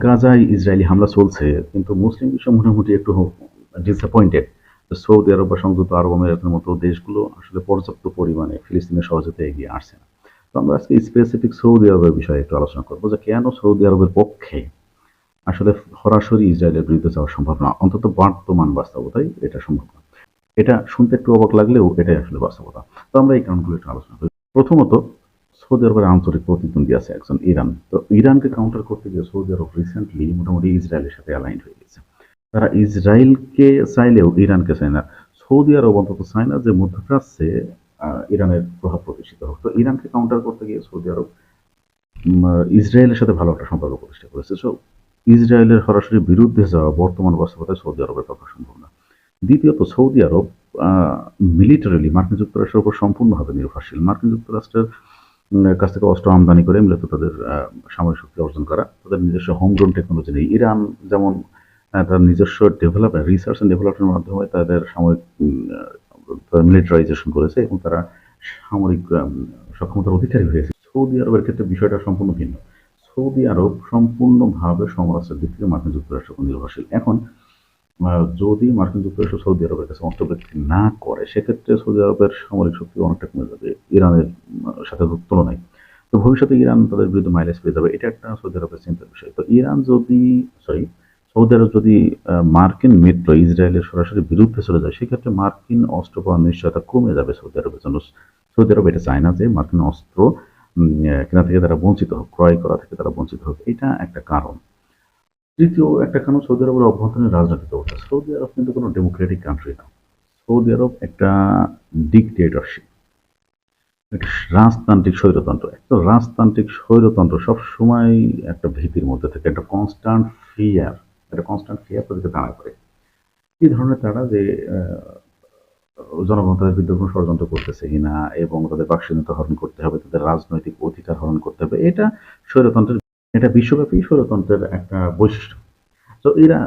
গাজায় ইসরায়েলি হামলা চলছে, কিন্তু মুসলিম বিশ্ব মোটামুটি একটু ডিসঅ্যাপয়েন্টেড। সৌদি আরব বা সংযুক্ত আরব আমিরাতের মতো দেশগুলো আসলে পর্যাপ্ত পরিমাণে ফিলিস্তিনের সহযোগিতায় এগিয়ে আসছে না। তো আমরা আজকে স্পেসিফিক সৌদি আরবের বিষয়ে একটু আলোচনা করবো যে কেন সৌদি আরবের পক্ষে আসলে সরাসরি ইসরায়েলের বিরুদ্ধে যাওয়া সম্ভব না, অন্তত বর্তমান বাস্তবতায় এটা সম্ভব না। এটা শুনতে একটু অবাক লাগলেও এটাই আসলে বাস্তবতা। তো আমরা এই কারণগুলো একটু আলোচনা করি। প্রথমত, সৌদি আরবের আন্তরিক প্রতিদ্বন্দ্বী আছে একজন ইরান। তো ইরানকে কাউন্টার করতে গিয়ে সৌদি আরব রিসেন্টলি মোটামুটি ইসরায়েলের সাথে অ্যালাইন্ড হয়ে গেছে। তারা ইসরায়েলকে চাইলেও ইরানকে চায় না। সৌদি আরব অন্তত চায় না যে মধ্যপ্রাচ্যে ইরানের প্রভাব প্রতিষ্ঠিত হোক। তো ইরানকে কাউন্টার করতে গিয়ে সৌদি আরব ইসরায়েলের সাথে ভালো একটা সম্পর্ক প্রতিষ্ঠা করেছে। সো ইসরায়েলের সরাসরি বিরুদ্ধে যাওয়া বর্তমান বাস্তবতায় সৌদি আরবের পক্ষে সম্ভব না। দ্বিতীয়ত, সৌদি আরব মিলিটারিলি মার্কিন যুক্তরাষ্ট্রের উপর সম্পূর্ণভাবে নির্ভরশীল। মার্কিন যুক্তরাষ্ট্রের কাছ থেকে অস্ত্র আমদানি করে মূলত তাদের সামরিক শক্তি অর্জন করা। তাদের নিজস্ব হোমগ্রোন টেকনোলজি নেই। ইরান যেমন তার নিজস্ব ডেভেলপমেন্ট, রিসার্চ অ্যান্ড ডেভেলপমেন্টের মাধ্যমে তাদের সামরিক মিলিটারাইজেশন করেছে এবং তারা সামরিক সক্ষমতার অধিকারী হয়েছে। সৌদি আরবের ক্ষেত্রে বিষয়টা সম্পূর্ণ ভিন্ন। সৌদি আরব সম্পূর্ণভাবে সমরাষ্ট্রের দিক থেকে মার্কিন যুক্তরাষ্ট্রের উপর নির্ভরশীল। এখন যদি মার্কিন যুক্তরাষ্ট্র সৌদি আরবের কাছে অস্ত্র বিক্রি না করে, সেক্ষেত্রে সৌদি আরবের সামরিক শক্তি অনেকটা কমে যাবে ইরানের সাথে তুলনায়। তো ভবিষ্যতে ইরান তাদের বিরুদ্ধে মাইলেজ পেয়ে যাবে, এটা একটা সৌদি আরবের চিন্তার বিষয়। তো ইরান যদি সৌদি আরব যদি মার্কিন মিত্র ইসরায়েলের সরাসরি বিরুদ্ধে চলে যায়, সেক্ষেত্রে মার্কিন অস্ত্র পাওয়ার নিশ্চয়তা কমে যাবে সৌদি আরবের জন্য। সৌদি আরব এটা চায় না যে মার্কিন অস্ত্র কেনা থেকে তারা বঞ্চিত হোক, ক্রয় করা থেকে তারা বঞ্চিত হোক। এটা একটা কারণ। তৃতীয় একটা কারণ, সৌদি আরবের অভ্যন্তরীণ রাজনৈতিক অবস্থা। সৌদি আরব কিন্তু কোনো ডেমোক্রেটিক কান্ট্রি না। সৌদি আরব একটা ডিকটেটরশিপ, একটা রাজতান্ত্রিক স্বৈরতন্ত্র। একটা রাজতান্ত্রিক স্বৈরতন্ত্র সবসময় একটা ভীতির মধ্যে থাকে, একটা কনস্ট্যান্ট ফিয়ার তাদেরকে তাড়া করে। এই ধরনের তারা যে জনগণ তাদের বিরুদ্ধে কোনো ষড়যন্ত্র করতেছে কিনা এবং তাদের বাকস্বাধীনতা হরণ করতে হবে, তাদের রাজনৈতিক অধিকার হরণ করতে হবে, এটা স্বৈরতন্ত্রের, এটা বিশ্বব্যাপী স্বৈরতন্ত্রের একটা বৈশিষ্ট্য। তো এরা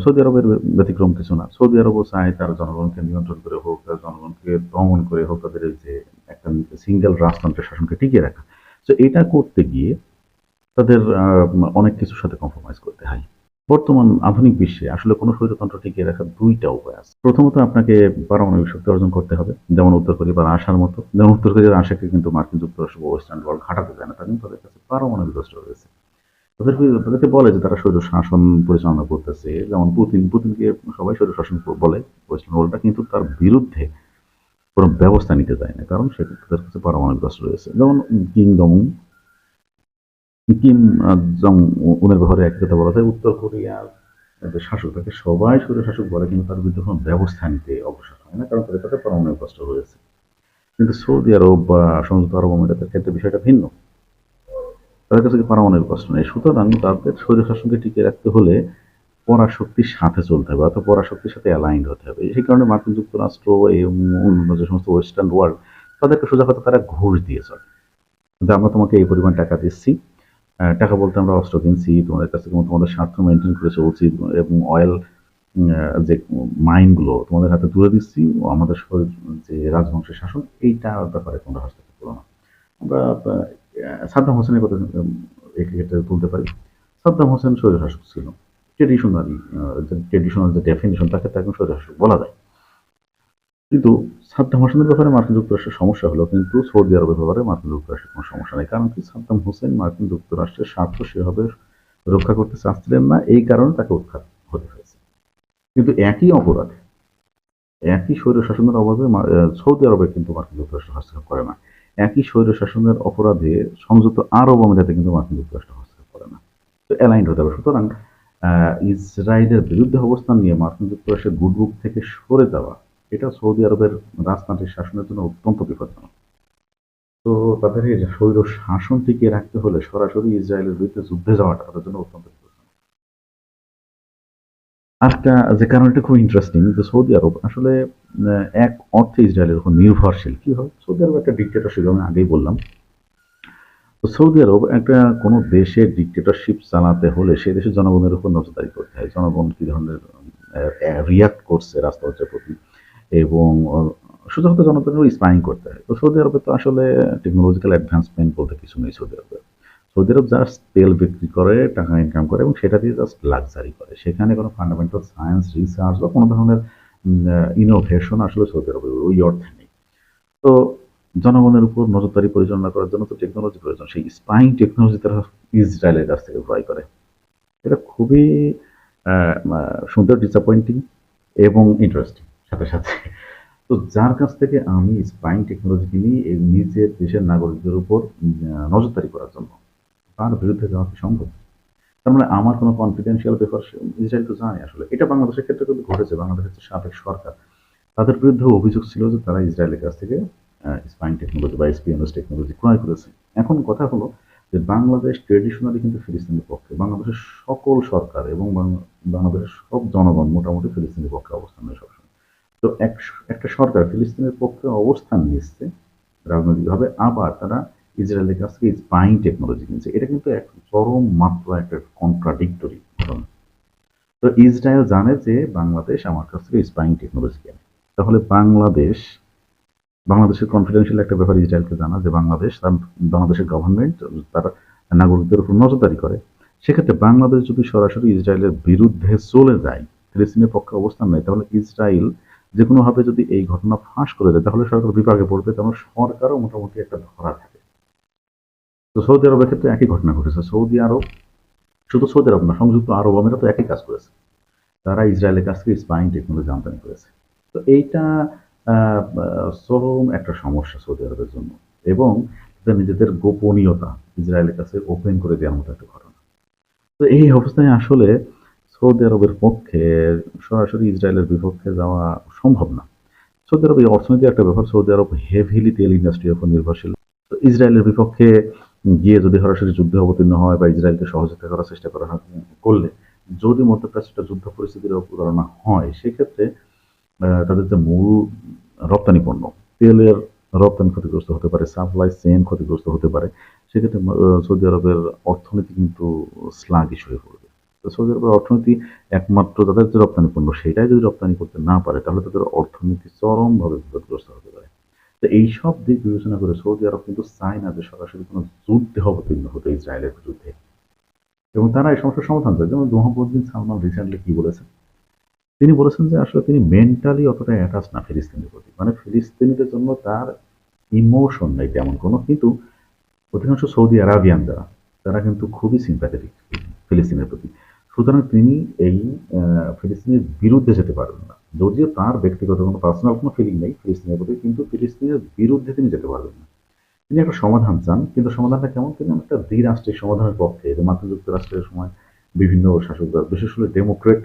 সৌদি আরবের ব্যতিক্রম কিছু না। সৌদি আরবও চায় তার জনগণকে নিয়ন্ত্রণ করে হোক, তার জনগণকে দমন করে হোক, তাদের এই যে একটা সিঙ্গেল রাজতন্ত্রের শাসনকে টিকিয়ে রাখা। তো এটা করতে গিয়ে তাদের অনেক কিছুর সাথে কম্প্রোমাইজ করতে হয়। বর্তমান আধুনিক বিশ্বে আসলে কোনো স্বৈরতন্ত্র টিকিয়ে রাখার দুইটা উপায় আছে। প্রথমত, আপনাকে পারমাণবিক শক্তি অর্জন করতে হবে, যেমন উত্তর কোরিয়ার আশার মতো। যেমন উত্তর কোরিয়ার আশাকে কিন্তু মার্কিন যুক্তরাষ্ট্র বা ওয়েস্টার্ন ওয়ার্ল্ড ঘাটাতে চায় না, তার কিন্তু তাদের কাছে পারমাণবিক অস্ত্র রয়েছে। তাদেরকে বলে যে তারা স্বৈর শাসন পরিচালনা করতেছে, যেমন পুতিনকে সবাই স্বৈর শাসন বলে ওয়েস্টার্ন ওয়ার্ল্ডটা, কিন্তু তার বিরুদ্ধে কোনো ব্যবস্থা নিতে চায় না, কারণ সে তাদের কাছে পারমাণবিক অস্ত্র রয়েছে। যেমন কিম জং কিম জং উনের ব্যাপারে একই কথা বলা যায়। উত্তর কোরিয়ার যে শাসক, তাকে সবাই স্বৈর শাসক বলে, কিন্তু তার বিরুদ্ধে কোনো ব্যবস্থা নিতে অগ্রসর হয় না, কারণ তাদের কাছে পারমাণবিক অস্ত্র রয়েছে। কিন্তু সৌদি আরব বা সংযুক্ত আরব আমিরাতের ক্ষেত্রে বিষয়টা ভিন্ন। তাদের কাছে পারমাণবিক অস্ত্র নেই। সুতরাং তাদের স্বৈরশাসনকে টিকিয়ে রাখতে হলে পরাশক্তির সাথে চলতে হবে, অর্থাৎ পরাশক্তির সাথে অ্যালাইন্ড হতে হবে। সেই কারণে মার্কিন যুক্তরাষ্ট্র এবং অন্যান্য যে সমস্ত ওয়েস্টার্ন ওয়ার্ল্ড, তাদেরকে সোজা কথা তারা ঘুষ দিয়ে চলে যে আমরা তোমাকে এই পরিমাণ টাকা দিচ্ছি। টাকা বলতে আমরা অস্ত্র কিনছি তোমাদের কাছ থেকে, তোমাদের স্বার্থ মেনটেন করে চলছি, এবং অয়েল যে মাইনগুলো তোমাদের হাতে তুলে দিচ্ছি, আমাদের যে রাজবংশের শাসন, এইটার ব্যাপারে তোমরা হস্তক্ষেপ করো না। আমরা সাদ্দাম হোসেনের কথা এক্ষেত্রে তুলতে পারি। সাদ্দাম হোসেন স্বৈরশাসক ছিল, ট্রেডিশনাল যে ডেফিনিশন, তাকে তো এখন স্বৈরশাসক বলা যায়। কিন্তু সাদ্দাম হোসেনের ব্যাপারে মার্কিন যুক্তরাষ্ট্রের সমস্যা হলো, কিন্তু সৌদি আরবের ব্যাপারে মার্কিন যুক্তরাষ্ট্রের কোনো সমস্যা নেই। কারণ কি, সাদ্দাম হোসেন মার্কিন যুক্তরাষ্ট্রের স্বার্থ সেভাবে রক্ষা করতে চাচ্ছিলেন না, এই কারণে তাকে উৎখাত হতে হয়েছে। কিন্তু একই অপরাধে, একই স্বৈরশাসনের অভাবে সৌদি আরবে কিন্তু মার্কিন যুক্তরাষ্ট্র হস্তক্ষেপ করে না। একই স্বৈরশাসনের অপরাধে সংযুক্ত আরব আমিরাতে কিন্তু মার্কিন যুক্তরাষ্ট্র হস্তক্ষেপ করে না। তো অ্যালাইন্ড হতে হবে। সুতরাং ইসরায়েলের বিরুদ্ধে অবস্থান নিয়ে মার্কিন যুক্তরাষ্ট্রের গুডবুক থেকে সরে যাওয়া, এটা সৌদি আরবের রাজতান্ত্রিক শাসনের জন্য অত্যন্ত বিপজ্জনক। তো তাদের এই স্বৈর শাসন টিকিয়ে রাখতে হলে সরাসরি ইসরায়েলের বিরুদ্ধে যুদ্ধে যাওয়াটা তাদের জন্য অত্যন্ত বিপজ্জনক। আরেকটা যে কারণটা খুব ইন্টারেস্টিং, যে সৌদি আরব আসলে এক অর্থে ইসরায়েলের উপর নির্ভরশীল। কি হয়, সৌদি আরব একটা ডিক্টেটরশিপ, আমি আগেই বললাম। তো সৌদি আরব একটা কোনো দেশে ডিক্টেটরশিপ চালাতে হলে সেই দেশের জনগণের উপর নজরদারি করতে হয়, জনগণ কি ধরনের রিয়াক্ট করছে রাষ্ট্রের প্রতি, এবং সোজা কথা জনগণের স্পাইং করতে হয়। তো সৌদি আরবে তো আসলে টেকনোলজিক্যাল অ্যাডভান্সমেন্ট বলতে কিছু নেই সৌদি আরবে। সৌদি আরব জাস্ট তেল বিক্রি করে, টাকা ইনকাম করে এবং সেটা দিয়ে জাস্ট লাক্সারি করে। সেখানে কোনো ফান্ডামেন্টাল সায়েন্স, রিসার্চ বা কোনো ধরনের ইনোভেশন আসলে সৌদি আরবে ওই অর্থে নেই। তো জনগণের উপর নজরদারি পরিচালনা করার জন্য তো টেকনোলজি প্রয়োজন। সেই স্পাইং টেকনোলজি তারা ইসরায়েলের কাছ থেকে ক্রয় করে। এটা খুবই সুন্দর, ডিসঅ্যাপয়েন্টিং এবং ইন্টারেস্টিং সাথে সাথে। তো যার কাছ থেকে আমি স্পাইং টেকনোলজি কিনি এই নিজের দেশের নাগরিকদের উপর নজরদারি করার জন্য, তার বিরুদ্ধে যাওয়া কি সম্ভব? তার মানে আমার কোনো কনফিডেন্সিয়াল ব্যাপার ইসরায়েল তো জানে আসলে। এটা বাংলাদেশের ক্ষেত্রে কিন্তু ঘটেছে। বাংলাদেশের যে সাবেক সরকার, তাদের বিরুদ্ধে অভিযোগ ছিল যে তারা ইসরায়েলের কাছ থেকে স্পাইং টেকনোলজি বা এসপিওনেজ টেকনোলজি ক্রয় করেছে। এখন কথা হলো যে বাংলাদেশ ট্রেডিশনালি কিন্তু ফিলিস্তিনের পক্ষে। বাংলাদেশের সকল সরকার এবং বাংলাদেশের সব জনগণ মোটামুটি ফিলিস্তিনের পক্ষে অবস্থান নেয় সবসময়। তো একটা সরকার ফিলিস্তিনের পক্ষে অবস্থান নিচ্ছে রাজনৈতিকভাবে, আবার তারা ইসরায়েলের কাছ থেকে স্পাইং টেকনোলজি কিনছে। এটা কিন্তু এক চরম মাত্রা একটা কন্ট্রাডিক্টরি ঘটনা। তো ইসরায়েল জানে যে বাংলাদেশ আমার কাছ থেকে স্পাইং টেকনোলজি কেনে। তাহলে বাংলাদেশের কনফিডেন্সিয়াল একটা ব্যাপার ইসরায়েলকে জানা যে বাংলাদেশের গভর্নমেন্ট তার নাগরিকদের উপর নজরদারি করে। সেক্ষেত্রে বাংলাদেশ যদি সরাসরি ইসরায়েলের বিরুদ্ধে চলে যায়, ফিলিস্তিনের পক্ষে অবস্থান নেয়, তাহলে ইসরায়েল যে কোনোভাবে যদি এই ঘটনা ফাঁস করে দেয়, তাহলে সরকার বিপাকে পড়বে। তেমন সরকারও মোটামুটি একটা ধরা থাকে। তো সৌদি আরবের ক্ষেত্রে একই ঘটনা ঘটেছে। সৌদি আরব, শুধু সৌদি আরব না, সংযুক্ত আরব আমিরাত একই কাজ করেছে। তারা ইসরায়েলের কাছ থেকে স্পাইং টেকনোলজি আমদানি করেছে। তো এইটা চরম একটা সমস্যা সৌদি আরবের জন্য, এবং তাদের নিজেদের গোপনীয়তা ইসরায়েলের কাছে ওপেন করে দেওয়ার মতো একটা ঘটনা। তো এই অবস্থায় আসলে সৌদি আরবের পক্ষে সরাসরি ইসরায়েলের বিপক্ষে যাওয়া সম্ভব না। সৌদি আরবের অর্থনৈতিক একটা ব্যাপার। সৌদি আরব হেভিলি তেল ইন্ডাস্ট্রির উপর নির্ভরশীল। তো ইসরায়েলের বিপক্ষে গিয়ে যদি সরাসরি যুদ্ধে অবতীর্ণ হয় বা ইসরায়েলকে সহযোগিতা করার চেষ্টা করলে, যদি মধ্যপ্রাচ্যটা যুদ্ধ পরিস্থিতির অবতারণা হয়, সেক্ষেত্রে তাদের যে মূল রপ্তানি পণ্য, তেলের রপ্তানি ক্ষতিগ্রস্ত হতে পারে, সাপ্লাই চেইন ক্ষতিগ্রস্ত হতে পারে। সেক্ষেত্রে সৌদি আরবের অর্থনীতি কিন্তু স্লাগিশ হয়ে পড়বে। তো সৌদি আরবের অর্থনীতি একমাত্র তাদের যে রপ্তানি পণ্য সেটাই যদি রপ্তানি করতে না পারে, তাহলে তাদের অর্থনীতি চরমভাবে বিপদগ্রস্ত হতে পারে। তো এইসব দিক বিবেচনা করে সৌদি আরব কিন্তু চায় না যে সরাসরি কোনো যুদ্ধে অবতীর্ণ হতে ইসরায়েলের বিরুদ্ধে, এবং তারা এই সমস্যার সমাধান চায়। যেমন মোহাম্মদ বিন সালমান রিসেন্টলি কি বলেছেন? তিনি বলেছেন যে আসলে তিনি মেন্টালি অতটা অ্যাটাচ না ফিলিস্তিনের প্রতি। মানে ফিলিস্তিনিদের জন্য তার ইমোশন নেই তেমন কোনো, কিন্তু অধিকাংশ সৌদি আরাবিয়ান যারা, তারা কিন্তু খুবই সিম্প্যাথেটিক ফিলিস্তিনের প্রতি। সুতরাং তিনি এই ফিলিস্তিনের বিরুদ্ধে যেতে পারবেন না। যদিও তার ব্যক্তিগত কোনো পার্সোনাল কোনো ফিলিং নেই ফিলিস্তিনের প্রতি, কিন্তু ফিলিস্তিনের বিরুদ্ধে তিনি যেতে পারবেন না। তিনি একটা সমাধান চান, কিন্তু সমাধানটা কেমন? তিনি একটা দ্বিরাষ্ট্রিক সমাধানের পক্ষে। যে মার্কিন যুক্তরাষ্ট্রের সময় বিভিন্ন শাসকরা, বিশেষ করে ডেমোক্রেট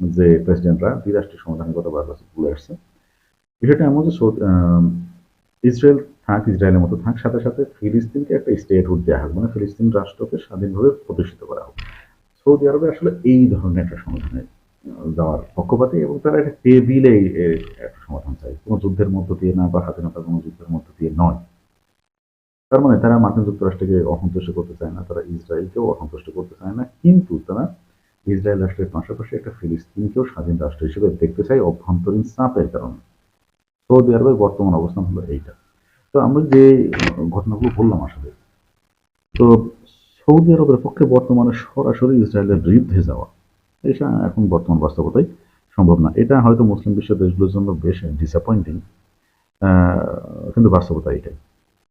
যে প্রেসিডেন্টরা দ্বিরাষ্ট্রিক সমাধানের কথা বারবার বলে আসছে। বিষয়টা এমন যে ইসরায়েল থাক, ইসরায়েলের মতো থাক, সাথে সাথে ফিলিস্তিনকে একটা স্টেটহুড দেওয়া হোক, মানে ফিলিস্তিন রাষ্ট্রকে স্বাধীনভাবে প্রতিষ্ঠিত করা হোক। সৌদি আরবে আসলে এই ধরনের একটা সমাধানে যাওয়ার পক্ষপাতী, এবং তারা একটা টেবিলে একটা সমাধান চায়, কোনো যুদ্ধের মধ্য দিয়ে না বা স্বাধীনতার কোনো যুদ্ধের মধ্য দিয়ে নয়। তার মানে তারা মার্কিন যুক্তরাষ্ট্রকে অসন্তুষ্ট করতে চায় না, তারা ইসরায়েলকেও অসন্তুষ্ট করতে চায় না, কিন্তু তারা ইসরায়েল রাষ্ট্রের পাশাপাশি একটা ফিলিস্তিনকেও স্বাধীন রাষ্ট্র হিসেবে দেখতে চায় অভ্যন্তরীণ চাপের কারণে। সৌদি আরবের বর্তমান অবস্থান হলো এইটা। তো আমরা যে ঘটনাগুলো বললাম আসলে, তো সৌদি আরবের পক্ষে বর্তমানে সরাসরি ইসরায়েলের বিরুদ্ধে যাওয়া, এটা এখন বর্তমান বাস্তবতায় সম্ভব না। এটা হয়তো মুসলিম বিশ্ব দেশগুলোর জন্য বেশ ডিসঅ্যাপয়েন্টিং, কিন্তু বাস্তবতা এটাই।